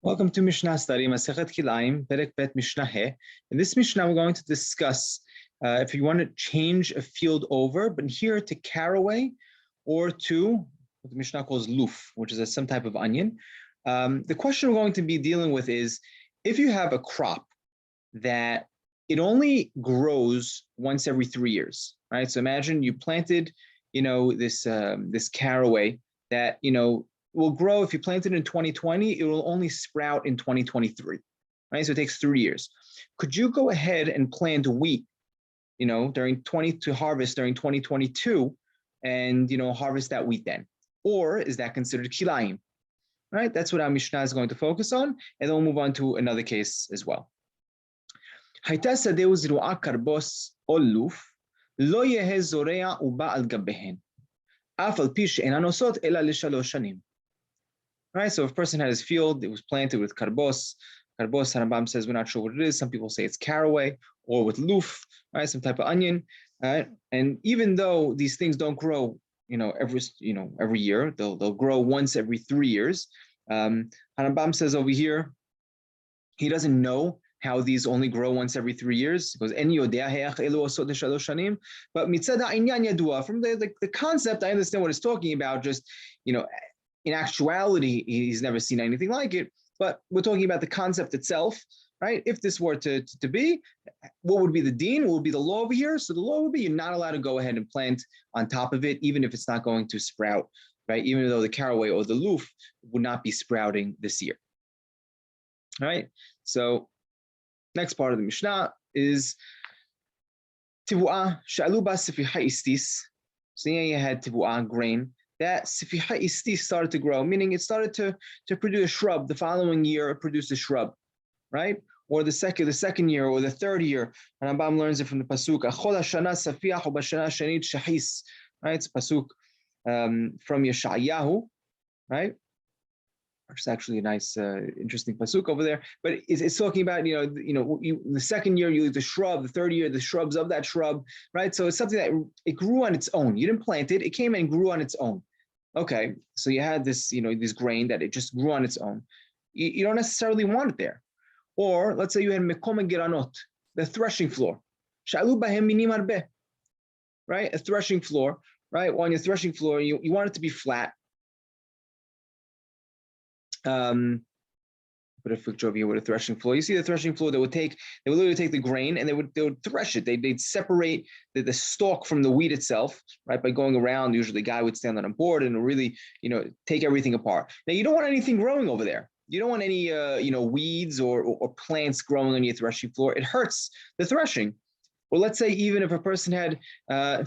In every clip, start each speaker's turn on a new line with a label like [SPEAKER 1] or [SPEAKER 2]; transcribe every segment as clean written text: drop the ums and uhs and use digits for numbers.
[SPEAKER 1] Welcome to Mishna study, Masechet Kilayin, Perek Bet Mishna He. In this Mishnah, we're going to discuss if you want to change a field over, but here to caraway or to what the Mishnah calls loof, which is some type of onion. The question we're going to be dealing with is if you have a crop that it only grows once every 3 years, right? So imagine you planted, this caraway that, will grow. If you plant it in 2020, it will only sprout in 2023, right? So it takes 3 years. Could you go ahead and plant wheat, to harvest during 2022 and, harvest that wheat then? Or is that considered Kilayin, right? That's what our Mishnah is going to focus on. And then we'll move on to another case as well. Hayta sadeu zru'a karbos or loof, lo yehe zorea uba al gabehen. Af al pi she'enan osot ela lishalosh shanim. Right, so if a person had his field, it was planted with karbos. Karbos, Rambam says we're not sure what it is. Some people say it's caraway or with loof, right? Some type of onion. Right? And even though these things don't grow, every year, they'll grow once every 3 years. Rambam says over here, he doesn't know how these only grow once every 3 years. He goes, but mitzad ha'inyan yadua, from the concept, I understand what it's talking about. Just, in actuality, he's never seen anything like it, but we're talking about the concept itself, right? If this were to be, what would be the deen? What would be the law over here? So the law would be you're not allowed to go ahead and plant on top of it, even if it's not going to sprout, right? Even though the caraway or the loof would not be sprouting this year, all right? So next part of the Mishnah is tivu'ah sha'alu ba sifiha istis. So here you had tivu'ah, grain, that sifiha istis started to grow, meaning it started to produce a shrub. The following year, it produced a shrub, right? Or the second year, or the third year. And Rambam learns it from the pasuk. Right? It's a pasuk from Yeshayahu, right? Which is actually a nice, interesting pasuk over there. But it's talking about, the second year you leave the shrub, the third year the shrubs of that shrub, right? So it's something that it grew on its own. You didn't plant it; it came and grew on its own. Okay, so you had this, this grain that it just grew on its own. You don't necessarily want it there. Or let's say you had mekom geranot, the threshing floor. Shalu bahem minim harbe, right? A threshing floor, right? On your threshing floor, you want it to be flat. Put a picture over here with a threshing floor. You see the threshing floor, they would literally take the grain and they would thresh it. They'd separate the stalk from the wheat itself, right? By going around, usually the guy would stand on a board and really, take everything apart. Now you don't want anything growing over there. You don't want any, weeds or plants growing on your threshing floor. It hurts the threshing. Or let's say even if a person had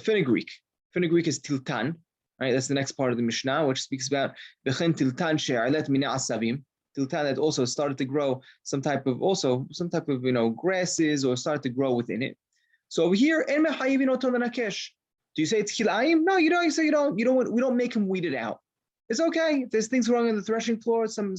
[SPEAKER 1] fenugreek. Fenugreek is tiltan, right? That's the next part of the Mishnah, which speaks about v'chen tiltan she'alet mina asavim. Tiltan that also started to grow some type of grasses or started to grow within it. So over here, do you say it's kilayim? No, you don't. You say we don't make him weed it out. It's okay if there's things growing on the threshing floor, some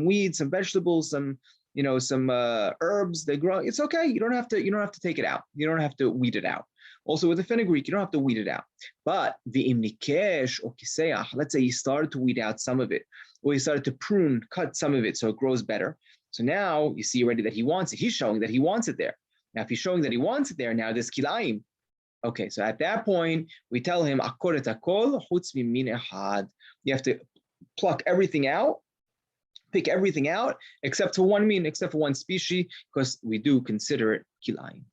[SPEAKER 1] weeds, some vegetables, some herbs they grow. It's okay. You don't have to take it out. You don't have to weed it out. Also with the fenugreek, you don't have to weed it out. But the imnikesh or kiseach, let's say you started to weed out some of it, or you started to cut some of it so it grows better. So now you see already that he wants it. He's showing that he wants it there. Now, if he's showing that he wants it there, now there's kilayim. Okay, so at that point, we tell him, akor et hakol chutz mimin echad. You have to pluck everything out, pick everything out, except for one species, because we do consider it kilayim.